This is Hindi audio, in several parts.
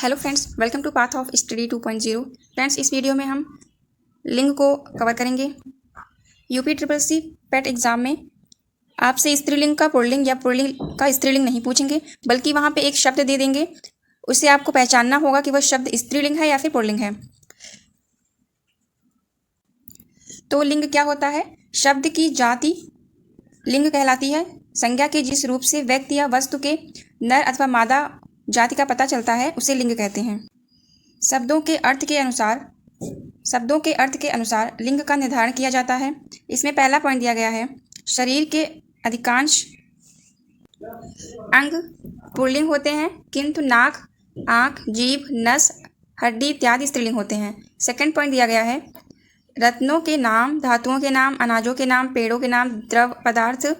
Hello friends, welcome to path of study 2.0। Friends, इस वीडियो में हम लिंग को कवर करेंगे। UP triple C PET exam में आपसे स्त्रीलिंग का पुल्लिंग या पुल्लिंग का स्त्रीलिंग नहीं पूछेंगे, बल्कि वहाँ पे एक शब्द दे देंगे। उससे आपको पहचानना होगा कि वह शब्द स्त्रीलिंग है या फिर पुल्लिंग है। तो लिंग क्या होता है? शब्द की जाति लिंग कहलाती है। संज्ञा के जिस रूप से व्यक्ति या वस्तु के नर अथवा मादा जाति का पता चलता है उसे लिंग कहते हैं। शब्दों के अर्थ के अनुसार लिंग का निर्धारण किया जाता है। इसमें पहला पॉइंट दिया गया है, शरीर के अधिकांश अंग पुल्लिंग होते हैं, किंतु नाक, आँख, जीभ, नस, हड्डी इत्यादि स्त्रीलिंग होते हैं। सेकंड पॉइंट दिया गया है, रत्नों के नाम, धातुओं के नाम, अनाजों के नाम, पेड़ों के नाम, द्रव पदार्थ,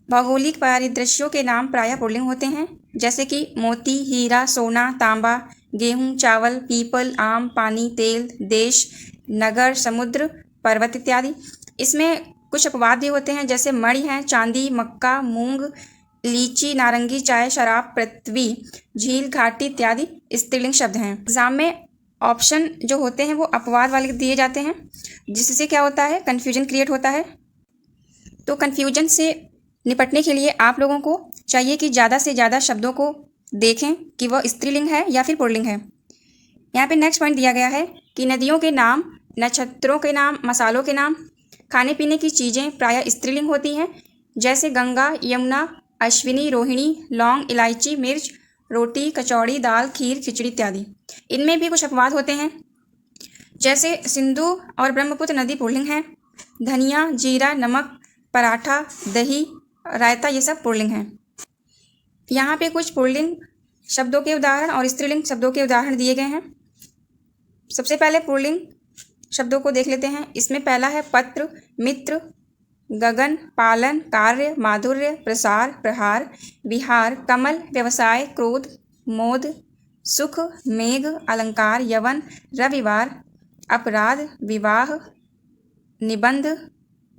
भौगोलिक परिदृश्यों के नाम प्रायः पुल्लिंग होते हैं, जैसे कि मोती, हीरा, सोना, तांबा, गेहूं, चावल, पीपल, आम, पानी, तेल, देश, नगर, समुद्र, पर्वत इत्यादि। इसमें कुछ अपवाद भी होते हैं, जैसे मणि हैं, चांदी, मक्का, मूंग, लीची, नारंगी, चाय, शराब, पृथ्वी, झील, घाटी इत्यादि स्त्रीलिंग शब्द हैं। एग्जाम में ऑप्शन जो होते हैं वो अपवाद वाले दिए जाते हैं, जिससे क्या होता है, कन्फ्यूजन क्रिएट होता है। तो कन्फ्यूजन से निपटने के लिए आप लोगों को चाहिए कि ज़्यादा से ज़्यादा शब्दों को देखें कि वह स्त्रीलिंग है या फिर पुल्लिंग है। यहाँ पे नेक्स्ट पॉइंट दिया गया है कि नदियों के नाम, नक्षत्रों के नाम, मसालों के नाम, खाने पीने की चीज़ें प्रायः स्त्रीलिंग होती हैं, जैसे गंगा, यमुना, अश्विनी, रोहिणी, लौंग, इलायची, मिर्च, रोटी, कचौड़ी, दाल, खीर, खिचड़ी इत्यादि। इनमें भी कुछ अपवाद होते हैं, जैसे सिंधु और ब्रह्मपुत्र नदी पुल्लिंग है, धनिया, जीरा, नमक, पराठा, दही, रायता, ये सब पुल्लिंग हैं। यहाँ पे कुछ पुल्लिंग शब्दों के उदाहरण और स्त्रीलिंग शब्दों के उदाहरण दिए गए हैं। सबसे पहले पुल्लिंग शब्दों को देख लेते हैं। इसमें पहला है पत्र, मित्र, गगन, पालन, कार्य, माधुर्य, प्रसार, प्रहार, विहार, कमल, व्यवसाय, क्रोध, मोद, सुख, मेघ, अलंकार, यवन, रविवार, अपराध, विवाह, निबंध,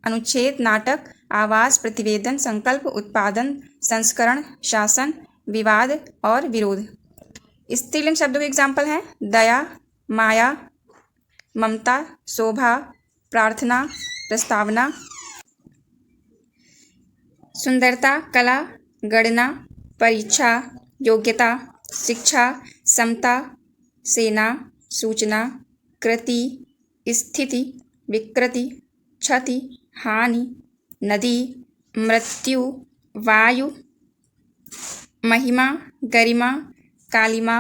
अनुच्छेद, नाटक, आवास, प्रतिवेदन, संकल्प, उत्पादन, संस्करण, शासन, विवाद और विरोध। स्त्रीलिंग शब्दों के एग्जाम्पल हैं दया, माया, ममता, शोभा, प्रार्थना, प्रस्तावना, सुंदरता, कला, गणना, परीक्षा, योग्यता, शिक्षा, समता, सेना, सूचना, कृति, स्थिति, विकृति, क्षति, हानि, नदी, मृत्यु, वायु, महिमा, गरिमा, कालिमा,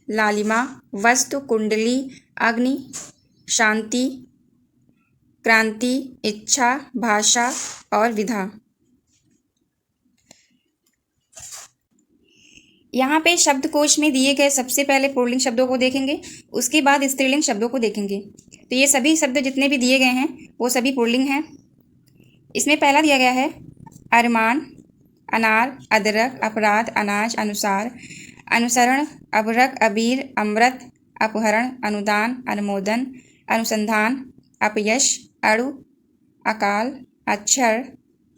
लालिमा, वस्तु, कुंडली, अग्नि, शांति, क्रांति, इच्छा, भाषा और विधा। यहाँ पे शब्दकोश में दिए गए सबसे पहले पुल्लिंग शब्दों को देखेंगे, उसके बाद स्त्रीलिंग शब्दों को देखेंगे। तो ये सभी शब्द जितने भी दिए गए हैं वो सभी पुल्लिंग हैं। इसमें पहला दिया गया है अरमान, अनार, अदरक, अपराध, अनाज, अनुसार, अनुसरण, अबरक, अबीर, अमृत, अपहरण, अनुदान, अनुमोदन, अनुसंधान, अपयश, अणु, अकाल, अक्षर,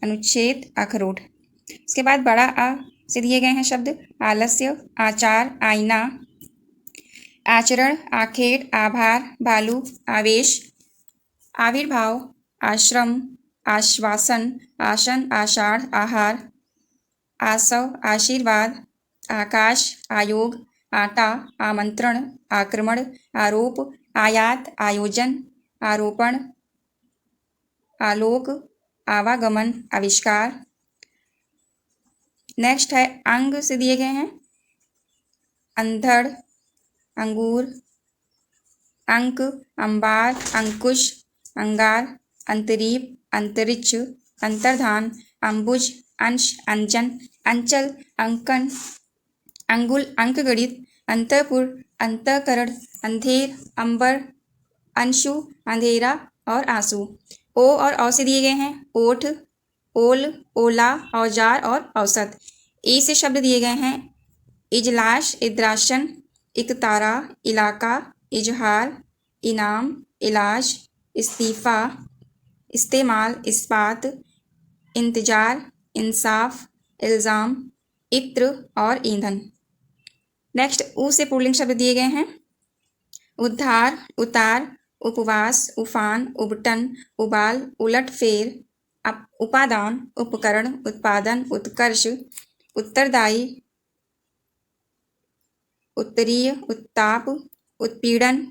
अनुच्छेद, अखरोट। इसके बाद बड़ा अ से दिए गए हैं शब्द आलस्य, आचार, आईना, आचरण, आखेट, आभार, भालू, आवेश, आविर्भाव, आश्रम, आश्वासन, आसन, आषाढ़, आहार, आसव, आशीर्वाद, आकाश, आयोग, आटा, आमंत्रण, आक्रमण, आरोप, आयात, आयोजन, आरोपण, आलोक, आवागमन, आविष्कार। नेक्स्ट है अंग से दिए गए हैं अंधड़, अंगूर, अंक, अंबार, अंकुश, अंगार, अंतरीप, अंतरिक्ष, अंतर्धान, अंबुज, अंश, अंजन, अंचल, अंकन, अंगुल, अंकगणित, अंतःपुर, अंतःकरण, अंधेर, अंबर, अंशु, अंधेरा और आंसू। ओ और औ से दिए गए हैं ओठ, ओल, ओला, औजार और औसत। ई से शब्द दिए गए हैं इजलाश, इद्राशन, इकतारा, इलाका, इजहार, इनाम, इलाज, इस्तीफा, इस्तेमाल, इस्पात, इंतजार, इंसाफ, इल्ज़ाम, इत्र और ईंधन। नेक्स्ट ऊ से पुल्लिंग शब्द दिए गए हैं। उद्धार, उतार, उपवास, उफान, उबटन, उबाल, उलटफेर, उपादान, उपकरण, उत्पादन, उत्कर्ष, उत्तरदायी, उत्तरीय, उत्ताप, उत्पीड़न,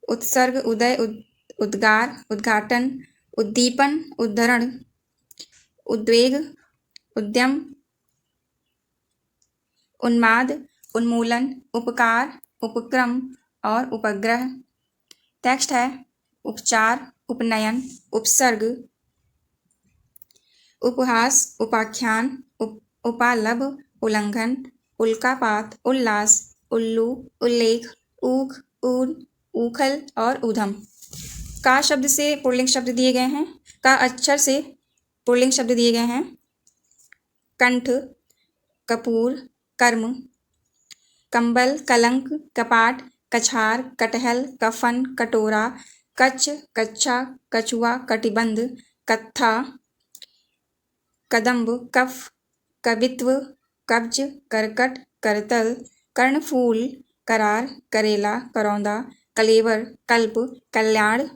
उत्सर्ग, उदय, उद्गार, उद्घाटन, उद्दीपन, उद्धरण, उद्वेग, उद्यम, उन्माद, उन्मूलन, उपकार, उपक्रम और उपग्रह। टेक्स्ट है उपचार, उपनयन, उपसर्ग, उपहास, उपाख्यान, उपालभ, उल्लंघन, उल्कापात, उल्लास, उल्लू, उल्लेख, ऊख, ऊन, ऊखल और ऊधम। का शब्द से पुल्लिंग शब्द दिए गए हैं। का अक्षर से पुल्लिंग शब्द दिए गए हैं। कंठ, कपूर, कर्म, कंबल, कलंक, कपाट, कछार, कटहल, कफन, कटोरा, कच्छ, कच्छा, कछुआ, कटिबंध, कत्था, कदम्ब, कफ, कवित्व, कब्ज, करकट, करतल, कर्णफूल, करार, करेला, करौंदा, कलेवर, कल्प, कल्याण,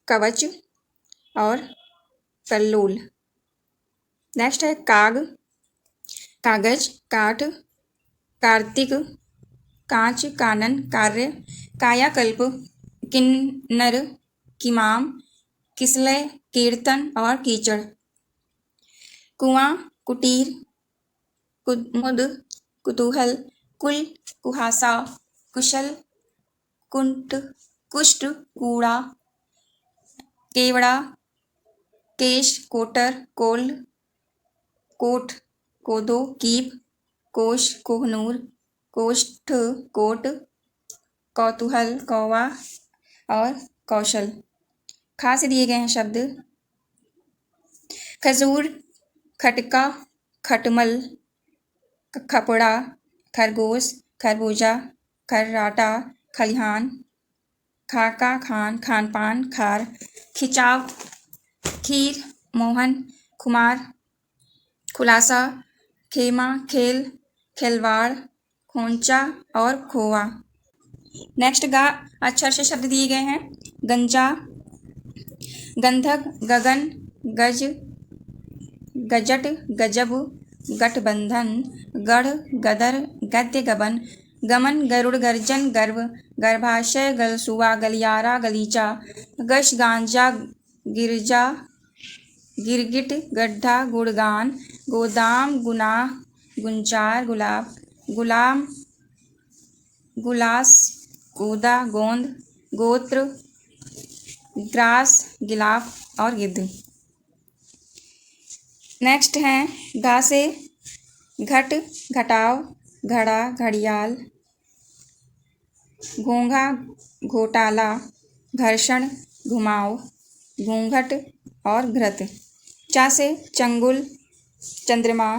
कवच और कल्लोल। नेक्स्ट है काग, कागज, काठ, कार्तिक, कांच, कानन, कार्य, कायाकल्प, किन्नर, किमाम, किसलय, कीर्तन और कीचड़। कुआं, कुटीर, कुमुद, कुतूहल, कुल, कुहासा, कुशल, कुंट, कुष्ठ, कूड़ा, केवड़ा, केश, कोटर, कोल, कोट, कोदो, कीप, कोश, कोहनूर, कोष्ठ, कोट, कौतूहल, कौवा और कौशल। खा से दिए गए हैं शब्द। खजूर, खटका, खटमल, खपड़ा, खरगोश, खरबूजा, खर्राटा, खलिहान, खाका, खान, खानपान, खार, खिंचाव, खीर, मोहन, खुमार, खुलासा, खेमा, खेल, खिलवाड़, खोंचा और खोआ। नेक्स्ट गा अक्षर से शब्द दिए गए हैं। गंजा, गंधक, गगन, गज, गजट, गजब, गठबंधन, गढ़, गदर, गद्य, गबन, गमन, गरुड़, गर्जन, गर्व, गर्भाशय, गलसुआ, गलियारा, गलीचा, गश, गांजा, गिरजा, गिरगिट, गड्ढा, गुड़गान, गोदाम, गुनाह, गुंचार, गुलाब, गुलाम, गुलास, गोदा, गोंद, गोत्र, ग्रास, गिलाफ और गिद्ध। नेक्स्ट हैं घा से घट, घटाव, घड़ा, घड़ियाल, घोंघा, घोटाला, घर्षण, घुमाव, घूंघट और घृत। चा से चंगुल, चंद्रमा।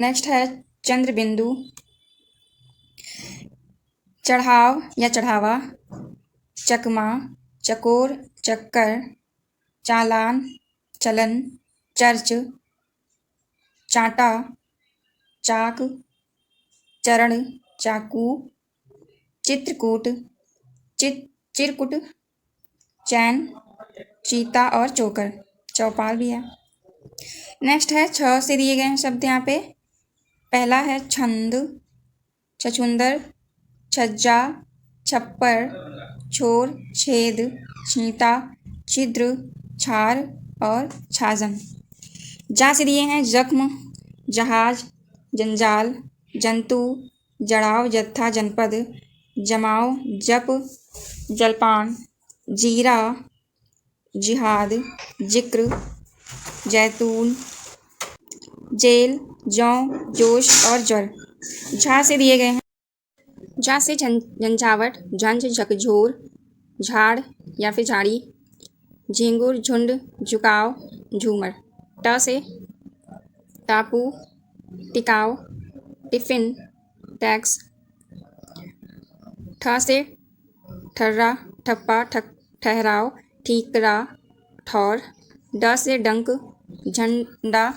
नेक्स्ट है चंद्र बिंदु, चढ़ाव या चढ़ावा, चकमा, चकोर, चक्कर, चालान, चलन, चर्च, चांटा, चाक, चरण, चाकू, चित्रकूट, चिरकुट, चैन, चीता और चोकर, चौपाल भी है। नेक्स्ट है छ से दिए गए हैं शब्द यहाँ पे। पहला है छंद, छछुंदर, छज्जा, छप्पर, छोर, छेद, छींटा, छिद्र, छार और छाजन। जा से दिए हैं जख्म, जहाज, जंजाल, जंतु, जड़ाव, जत्था, जनपद, जमाव, जप, जलपान, जीरा, जिहाद, जिक्र, जैतून, जेल, जौ, जोश और ज्वर। झा से दिए गए हैं। झा से झंझावट, झंझ, झकझोर, झाड़ या फिर झाड़ी, झींगुर, झुंड, झुकाव, झूमर। ट से टापू, टिकाव, टिफिन, टैक्स। ठ से ठर्रा, ठप्पा, ठहराव, ठीकरा, ठौर। ड से डंक, झंडा,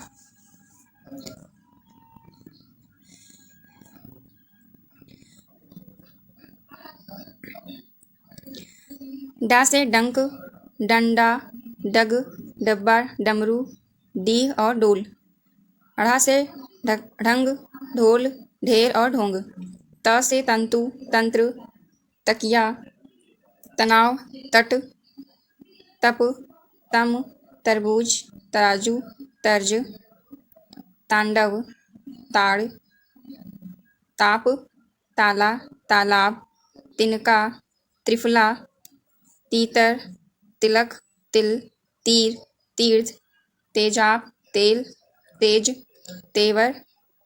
डा से डंक, डंडा, डग, डब्बा, डमरू, डीह और डोल। ढ़ से ढंग, ढोल, ढेर और ढोंग। त से तंतु, तंत्र, तकिया, तनाव, तट, तप, तम, तरबूज, तराजू, तर्ज, तांडव, ताड़, ताप, ताला, तालाब, तिनका, त्रिफला, तीतर, तिलक, तिल, तीर, तीर्थ, तेजाब, तेल, तेज, तेवर,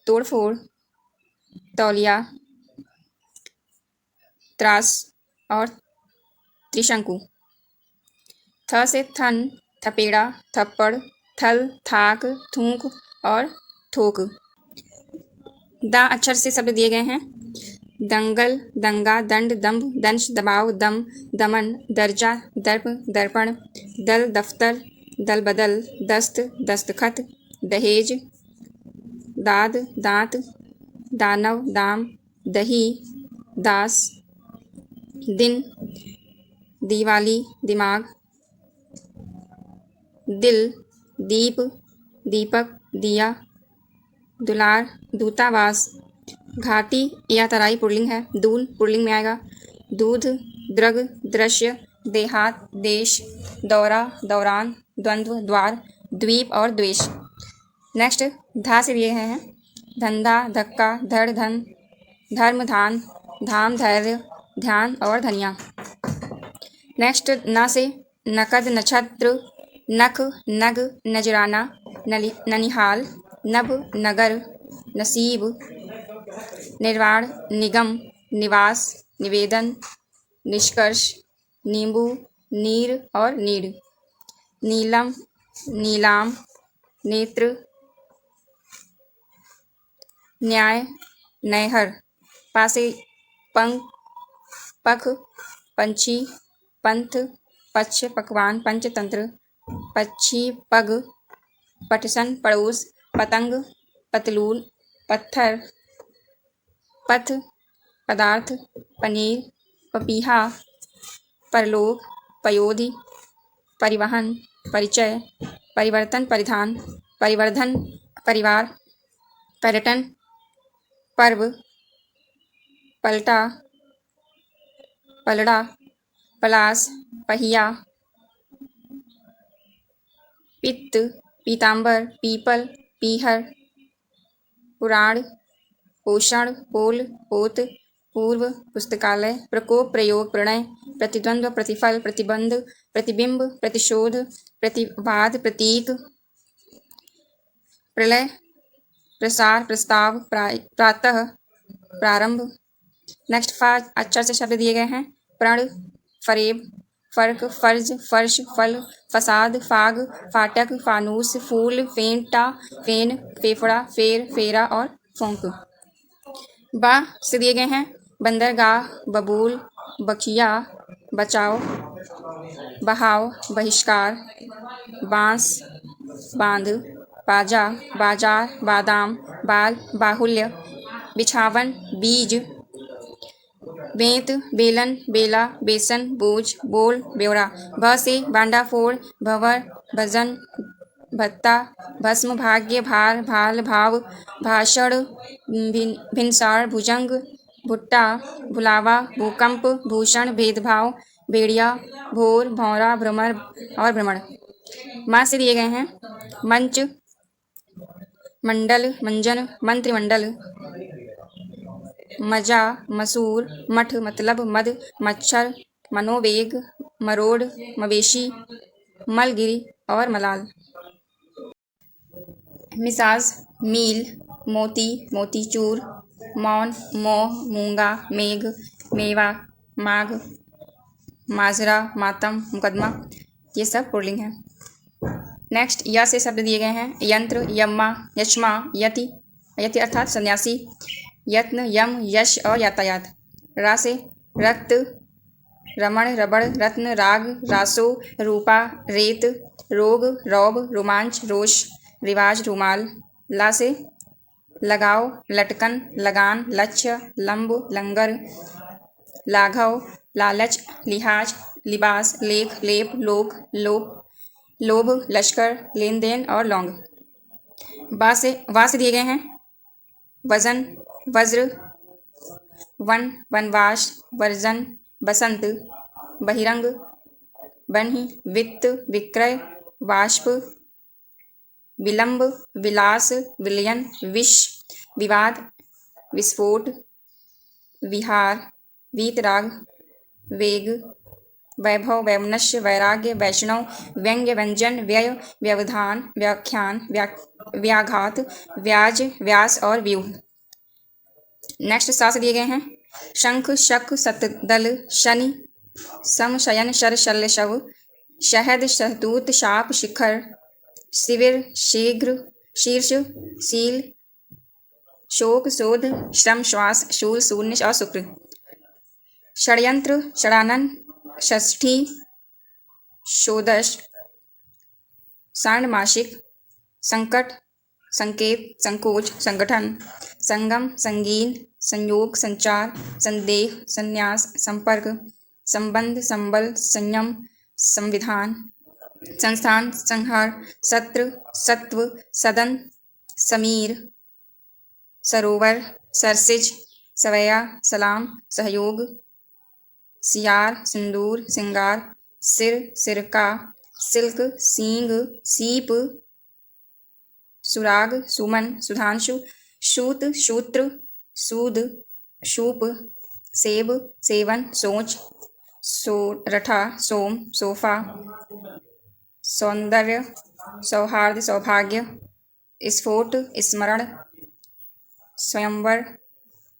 तोड़फोड़, तौलिया, त्रास और त्रिशंकु। थ से थन, थपेड़ा, थप्पड़, थल, थाक, थूक और थोक। द अक्षर से शब्द दिए गए हैं। दंगल, दंगा, दंड, दंभ, दंश, दबाव, दम, दमन, दर्जा, दर्प, दर्पण, दल, दफ्तर, दल बदल, दस्त, दस्तखत, दहेज, दाद, दांत, दानव, दाम, दही, दास, दिन, दिवाली, दिमाग, दिल, दीप, दीपक, दिया, दुलार, दूतावास, घाटी या तराई पुल्लिंग है, दूल पुल्लिंग में आएगा, दूध, द्रग, दृश्य, देहात, देश, दौरा, दौरान, द्वंद्व, द्वार, द्वीप और द्वेष। नेक्स्ट धा से दिए हैं धंधा, धक्का, धड़, धन, धर्म, धान, धाम, धैर्य, ध्यान और धनिया। नेक्स्ट न से नकद, नक्षत्र, नख, नग, नजराना, ननिहाल, नभ, नगर, नसीब, निर्वाण, निगम, निवास, निवेदन, निष्कर्ष, नींबू, नीर और नीड़, नीलम, नीलाम, नेत्र, न्याय, नैहर। पासे पंख, पख, पंछी, पंथ, पक्ष, पकवान, पंचतंत्र, पक्षी, पग, पटसन, पड़ोस, पतंग, पतलून, पत्थर, पथ, पदार्थ, पनीर, पपीहा, परलोक, पयोधि, परिवहन, परिचय, परिवर्तन, परिधान, परिवर्धन, परिवार, पर्यटन, पर्व, पलटा, पलड़ा, पलास, पहिया, पित्त, पीताम्बर, पीपल, पीहर, पुराण, पोषण, पोल, पोत, पूर्व, पुस्तकालय, प्रकोप, प्रयोग, प्रणय, प्रतिद्वंद्व, प्रतिफल, प्रतिबंध, प्रतिबिंब, प्रतिशोध, प्रतिवाद, प्रतीक, प्रलय, प्रसार, प्रस्ताव, प्रातः, प्रारंभ। नेक्स्ट अक्षर से शब्द दिए गए हैं प्रण, फरेब, फर्क, फर्ज, फर्श, फल, फसाद, फाग, फाटक, फानूस, फूल, फेंटा, फेन, फेफड़ा, फेर, फेरा और फोंक। बा से दिए गए हैं बंदरगाह, बबूल, बखिया, बचाव, बहाव, बहिष्कार, बांस, बांध, बाजा, बाजार, बादाम, बाल, बाहुल्य, बिछावन, बीज, बेंत, बेलन, बेला, बेसन, बोझ, बोल, ब्यौरा। भ से बांडाफोड़, भंवर, भजन, भत्ता, भस्म, भाग्य, भार, भाल, भाव, भाषण, भिनसार, भुजंग, भुट्टा, भुलावा, भूकंप, भूषण, भेदभाव, भेड़िया, भोर, भौरा, भ्रमर और भ्रमण। माँ से दिए गए हैं मंच, मंडल, मंजन, मंत्रिमंडल, मजा, मसूर, मठ मतलब मद, मच्छर, मनोवेग, मरोड़, मवेशी, मलगिरी और मलाल। मिसाज, मील, मोती, मोतीचूर, मौन, मोह, मूंगा, मेघ, मेवा, माघ, माजरा, मातम, मुकदमा। ये सब पुल्लिंग है। नेक्स्ट या से शब्द दिए गए हैं यंत्र, यम्मा, यक्ष्मा, यति, यति अर्थात सन्यासी, यत्न, यम, यश और यातायात। रा से रक्त, रमण, रबड़, रत्न, राग, रासो, रूपा, रेत, रोग, रौब, रोमांच, रोष, रिवाज, रूमाल। ला से लगाव, लटकन, लगान, लक्ष्य, लंब, लंगर, लाघव, लालच, लिहाज, लिबास, लेख, लेप, लोक, लोप, लोभ, लश्कर, लेन देन और लौंग। वा से दिए गए हैं वजन, वज्र, वन, वनवास, वर्जन, बसंत, बहिरंग, बन्ही, वित्त, विक्रय, वाष्प, विलंब, विलास, विलयन, विष, विवाद, विस्फोट, विहार, वीतराग, वेग, वैभव, वैमनस्य, वैराग्य, वैष्णव, व्यंग्य, व्यंजन, व्यय, व्यवधान, व्याख्यान, व्याघात, व्याज, व्यास और व्यूह। नेक्स्ट सात दिए गए हैं शंख, शक, सतदल, शनि, सम, शयन, शर, शल्य, शव, शहद, शहतूत, शाप, शिखर, शिविर, शीघ्र, शीर्ष, शील, शोक, शोध, श्रम, श्वास, शूल, शून्य और शुक्र। षड्यंत्र, षडानन, षष्ठी, षोडश, षाण्मासिक, संकट, संकेत, संकोच, संगठन, संगम, संगीन, संयोग, संचार, संदेह, संन्यास, संपर्क, संबंध, संबल, संयम, संविधान, संस्थान, संहार, सत्र, सत्व, सदन, समीर, सरोवर, सरसिज, सवैया, सलाम, सहयोग, सियार, सिंदूर, सिंगार, सिर, सिरका, सिल्क, सींग, सीप, सुराग, सुमन, सुधांशु, शूत, शूत्र, सूद, शूप, सेब, सेवन, सोच, सोरठा, सोम, सोफा, सौंदर्य, सौहार्द, सौभाग्य, स्फोट, स्मरण, स्वयंवर,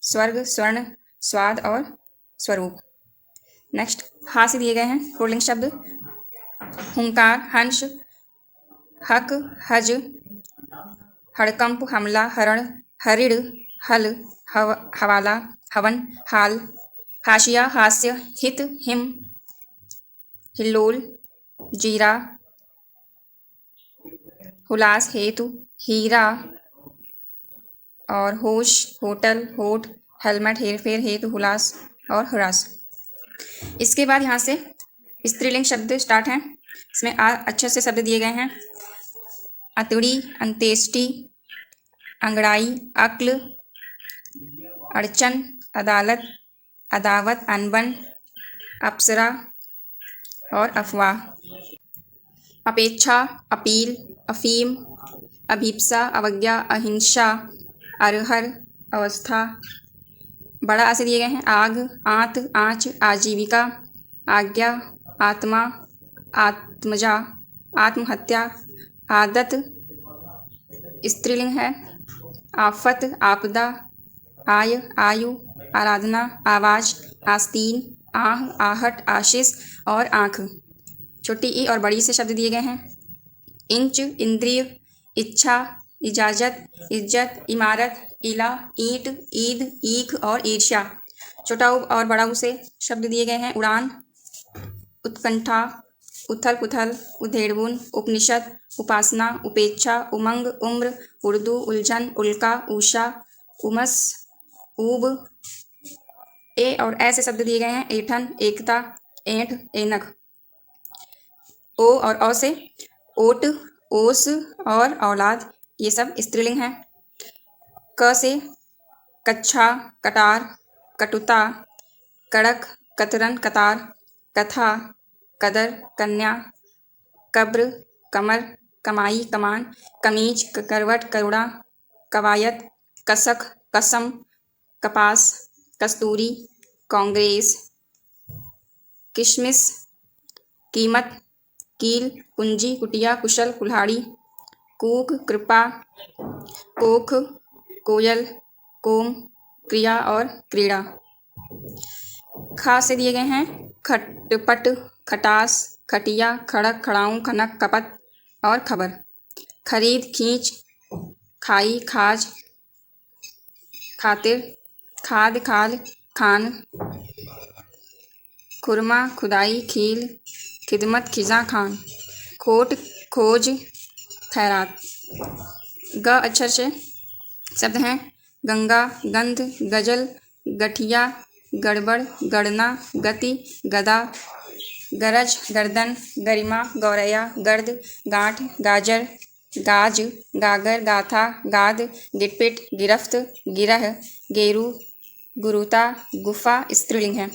स्वर्ग, स्वर्ण, स्वाद और स्वरूप। नेक्स्ट हा से दिए गए हैं पुल्लिंग शब्द हुंकार, हंस, हक, हज, हड़कंप, हमला, हरण, हरिण, हल, हवाला, हवन, हाल, हाशिया, हास्य, हित, हिम, हिल्लोल, जीरा, हुलास, हेतु, हीरा और होश, होटल, होठ, हेलमेट, हेरफेर, हेतु, हुलास और हुरास। इसके बाद यहाँ से स्त्रीलिंग शब्द स्टार्ट हैं। इसमें अच्छे से शब्द दिए गए हैं अतड़ी, अंत्येष्टि, अंगड़ाई, अक्ल, अड़चन, अदालत, अदावत, अनबन, अप्सरा और अफवाह। अपेक्षा, अपील, अफीम, अभीप्सा, अवज्ञा, अहिंसा, अरहर, अवस्था। बड़ा आ से दिए गए हैं आग, आंत, आँच, आजीविका, आज्ञा, आत्मा, आत्मजा, आत्महत्या, आदत, स्त्रीलिंग है, आफत, आपदा, आय, आयु, आराधना, आवाज, आस्तीन, आह, आहट, आशीष और आँख। छोटी ई और बड़ी से शब्द दिए गए हैं इंच, इंद्रिय, इच्छा, इजाजत, इज्जत, इमारत, इला, ईंट, ईद, ईख और ईर्ष्या। छोटा उ और बड़ा उ से शब्द दिए गए हैं उड़ान, उत्कंठा, उथल पुथल, उधेड़बुन, उपनिषद, उपासना, उपेक्षा, उमंग, उम्र, उर्दू, उलझन, उल्का, उषा, उमस, ऊब। ए और ऐसे शब्द दिए गए हैं ऐठन, एकता, ऐंठ, ऐनक। ओ और औ से ओट, ओस और औलाद, ये सब स्त्रीलिंग हैं। क से कच्छा, कटार, कटुता, कड़क, कतरन, कतार, कथा, कदर, कन्या, कब्र, कमर, कमाई, कमान, कमीज, करवट, करुणा, कवायद, कसक, कसम, कपास, कस्तूरी, कांग्रेस, किशमिश, कीमत, कील, कुंजी, कुटिया, कुशल, कुल्हाड़ी, कूक, कृपा, कोख, कोयल, कोम, क्रिया और क्रीड़ा। खा से दिए गए हैं खटपट, खटास, खटिया, खड़क, खड़ाऊं, खनक, कपट और खबर। खरीद, खींच, खाई, खाज, खातिर, खाद, खाल, खान, खुरमा, खुदाई, खील, खिदमत, खिजा, खान। खोट, खोज, खैरात। ग अक्षर से शब्द हैं गंगा, गंध, गजल, गठिया, गड़बड़, गणना, गति, गदा, गरज, गर्दन, गरिमा, गौरैया, गर्द, गांठ, गाजर, गाज, गागर, गाथा, गाद, गिटपिट, गिरफ्त, गिरह, गेरू, गुरुता, गुफा स्त्रीलिंग है।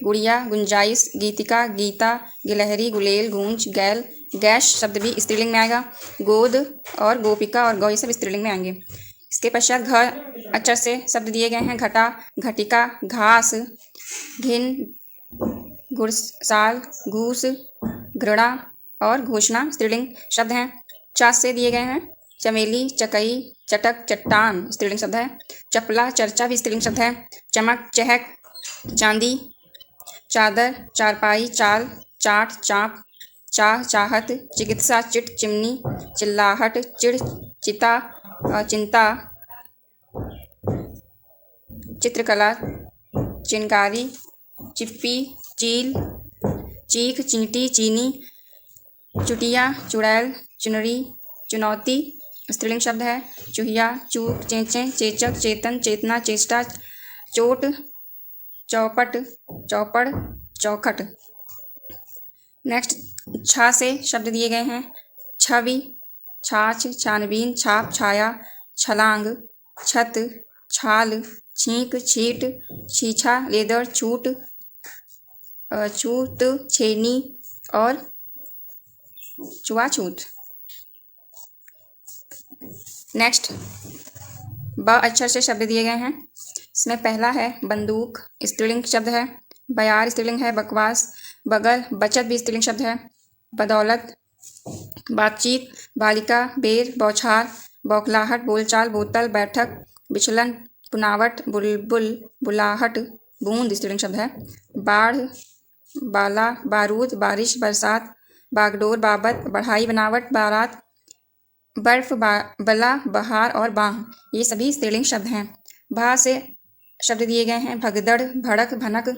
गुड़िया, गुंजाइश, गीतिका, गीता, गिलहरी, गुलेल, गूंज, गैल, गैश शब्द भी स्त्रीलिंग में आएगा। गोद और गोपिका और गौ ये सब स्त्रीलिंग में आएंगे। इसके पश्चात घ अक्षर से शब्द दिए गए हैं। घटा, घटिका, घास, घिन, घुड़साल, घूस, घृणा और घोषणा स्त्रीलिंग शब्द हैं। चा से दिए गए हैं। चमेली, चकई, चटक, चट्टान स्त्रीलिंग शब्द है। चपला, चर्चा भी स्त्रीलिंग शब्द है। चमक, चहक, चांदी, चादर, चारपाई, चाल, चाट, चाप, चाह, चाहत, चिकित्सा, चिट, चिमनी, चिल्लाहट, चिड़, चिता, चिंता, चित्रकला, चिनकारी, चिप्पी, चील, चीख, चींटी, चीनी, चुटिया, चुड़ैल, चुनरी, चुनौती स्त्रीलिंग शब्द है। चूहिया, चूक, चेंचे, चेचक, चेतन, चेतना, चेष्टा, चोट, चौपट, चौपड़, चौखट। नेक्स्ट छा से शब्द दिए गए हैं। छवि, छाछ, छानबीन, छाप, छाया, छलांग, छत, छाल, छींक, छीट, छीछा, लेदर, छूट, छूत, छेनी और छुआछूत। नेक्स्ट ब अक्षर से शब्द दिए गए हैं। इसमें पहला है बंदूक, स्त्रीलिंग शब्द है। बयार स्त्रीलिंग है। बकवास, बगल, बचत भी स्त्रीलिंग शब्द है। बदौलत, बातचीत, बालिका, बेर, बौछार, बौखलाहट, बोलचाल, बोतल, बैठक, विचलन, पुनावट, बुलबुल, बुलाहट, बूंद स्त्रीलिंग शब्द है। बाढ़, बाला, बारूद, बारिश, बरसात, बागडोर, बाबत, बढ़ाई, बनावट, बारात, बर्फ, बला, बहार और बाह ये सभी स्त्रीलिंग शब्द हैं। भा से शब्द दिए गए हैं। भगदड़, भड़क, भनक,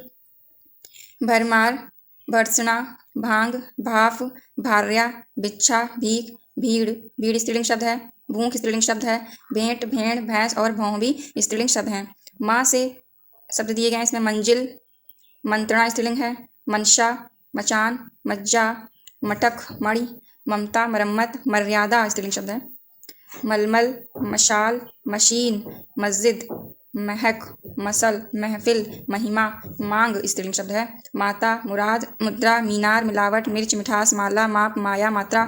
भरमार, भर्त्सना, भांग, भाफ, भार्या, बिच्छा, भीख, भीड़, भीड़ स्त्रीलिंग शब्द है। भूख स्त्रीलिंग शब्द है। भेंट, भेड़, भैंस और भौं भी स्त्रीलिंग शब्द हैं। माँ से शब्द दिए गए हैं। इसमें मंजिल, मंत्रणा स्त्रीलिंग है। मनशा, मचान, मज्जा, मटक, मणि, ममता, मरम्मत, मर्यादा स्त्रीलिंग शब्द है। मलमल, मशाल, मशीन, मस्जिद, महक, मसल, महफिल, महिमा, मांग स्त्रीलिंग शब्द है। माता, मुराद, मुद्रा, मीनार, मिलावट, मिर्च, मिठास, माला, माप, माया, मात्रा,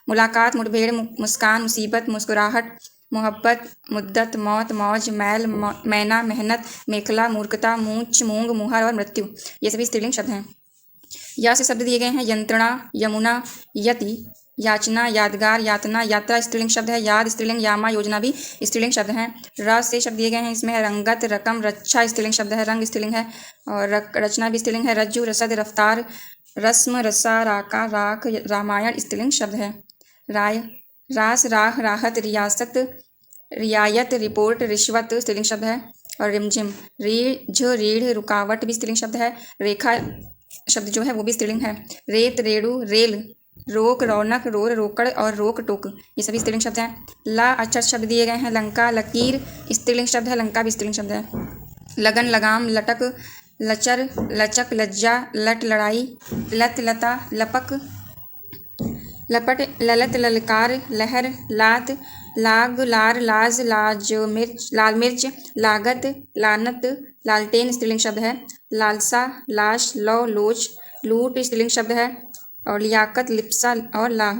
मुलाकात, मुठभेड़, मुस्कान, मुसीबत, मुस्कुराहट, मोहब्बत, मुद्दत, मौत, मौज, मैल, मैना, मेहनत, मेखला, मूर्खता, मूंछ, मूंग, मुहर और मृत्यु ये सभी स्त्रीलिंग शब्द हैं। या से शब्द दिए गए हैं। यंत्रणा, यमुना, यति, याचना, यादगार, यातना, यात्रा स्त्रीलिंग शब्द है। याद स्त्रीलिंग, यामा, योजना भी स्त्रीलिंग शब्द हैं। र से शब्द दिए गए हैं। इसमें रंगत, रकम, रक्षा स्त्रीलिंग शब्द है। रंग स्त्रीलिंग है और रचना भी स्त्रीलिंग है। रज्जु, रसद, रफ्तार, रस्म, रस्सा, राका, राख, रामायण स्त्रीलिंग शब्द है। राय, रास, राह, राहत, रियासत, रियायत, रिपोर्ट, रिश्वत स्त्रीलिंग शब्द है। और रिमझिम, रीढ़, रीढ़, रुकावट भी स्त्रीलिंग शब्द है। रेखा शब्द जो है वो भी स्त्रीलिंग है। रेत, रेड़ू, रेल, रोक, रौनक, रोर, रोकड़ और रोक टोक ये सभी स्त्रीलिंग शब्द हैं। ला अक्षर शब्द दिए गए हैं। लंका, लकीर स्त्रीलिंग शब्द है। लंका भी स्त्रीलिंग शब्द है। लगन, लगाम, लटक, लचर, लचक, लज्जा, लट, लड़ाई, लत, लता, लपक, लपट, ललत, ललकार, लहर, लात, लाग, लार, लाज, लाज, मिर्च, लाल मिर्च, लागत, लानत, लालटेन स्त्रीलिंग शब्द है। लालसा, लाश, लौ, लोच, लूट स्त्रीलिंग शब्द है। और लियाकत, लिप्सा और लाह।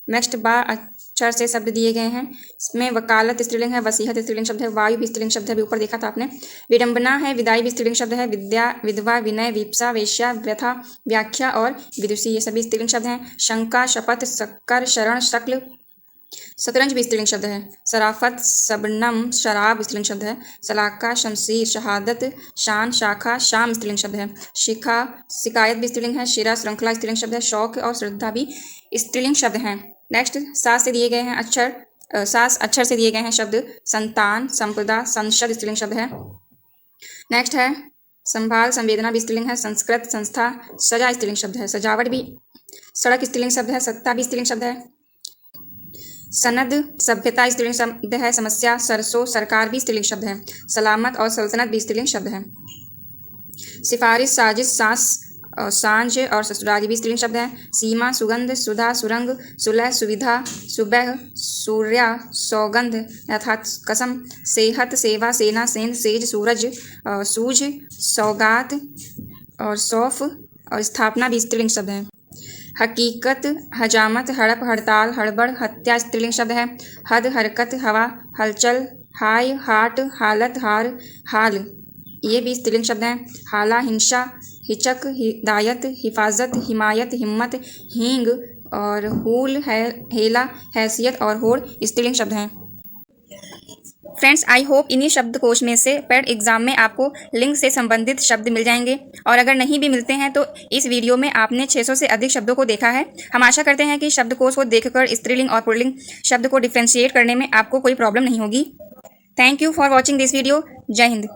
नेक्स्ट बा अक्षर से शब्द दिए गए हैं। इसमें वकालत स्त्रीलिंग है। वसीहत स्त्रीलिंग शब्द है। वायु भी स्त्रीलिंग शब्द है, अभी ऊपर देखा था आपने। विडंबना है। विदाई भी स्त्रीलिंग शब्द है। विद्या, विधवा, विनय, विप्सा, वेश्या, व्यथा, व्याख्या और विदुषी ये सभी स्त्रीलिंग शब्द हैं। शंका, शपथ, शक्कर, शरण, शक्ल, शतरंज भी स्त्रीलिंग शब्द है। सराफत, सबनम, शराब स्त्रीलिंग शब्द है। सलाका, शमशीर, शहादत, शान, शाखा, शाम स्त्रीलिंग शब्द है। शिखा, शिकायत भी स्त्रीलिंग है। शिरा, श्रृंखला स्त्रीलिंग शब्द है। शौक और श्रद्धा भी स्त्रीलिंग शब्द हैं। नेक्स्ट सास से दिए गए हैं अक्षर सास अक्षर से दिए गए हैं शब्द। संतान, संपदा, संसद स्त्रीलिंग शब्द है। नेक्स्ट है संभाल, संवेदना भी स्त्रीलिंग है। संस्कृत, संस्था, सजा स्त्रीलिंग शब्द है। सजावट भी, सड़क स्त्रीलिंग शब्द है। सत्ता भी स्त्रीलिंग शब्द है। सनद, सभ्यता स्त्रीलिंग शब्द है। समस्या, सरसों, सरकार भी स्त्रीलिंग शब्द है। सलामत और सल्तनत भी स्त्रीलिंग शब्द है। सिफारिश, साजिश, सांस, सांझ और ससुराली भी स्त्रीलिंग शब्द हैं। सीमा, सुगंध, सुधा, सुरंग, सुलह, सुविधा, सुबह, सूर्या, सौगंध अर्थात कसम, सेहत, सेवा, सेना, सेंध, सेज, सूरज, सूझ, सौगात और सौफ और स्थापना भी स्त्रीलिंग शब्द हैं। हकीकत, हजामत, हड़प, हड़ताल, हड़बड़, हत्या स्त्रीलिंग शब्द है। हद, हरकत, हवा, हलचल, हाय, हाट, हालत, हार, हाल ये भी स्त्रीलिंग शब्द हैं। हाला, हिंसा, हिचक, हिदायत, हिफाजत, हिमायत, हिम्मत, हींग और हूल, हेला, हैसियत और होड़ स्त्रीलिंग शब्द हैं। फ्रेंड्स, आई होप इन्हीं शब्दकोश में से पेड एग्जाम में आपको लिंग से संबंधित शब्द मिल जाएंगे, और अगर नहीं भी मिलते हैं तो इस वीडियो में आपने 600 से अधिक शब्दों को देखा है। हम आशा करते हैं कि शब्दकोश को देखकर स्त्रीलिंग और पुल्लिंग शब्द को डिफ्रेंशिएट करने में आपको कोई प्रॉब्लम नहीं होगी। Thank you for watching this video. जय हिंद।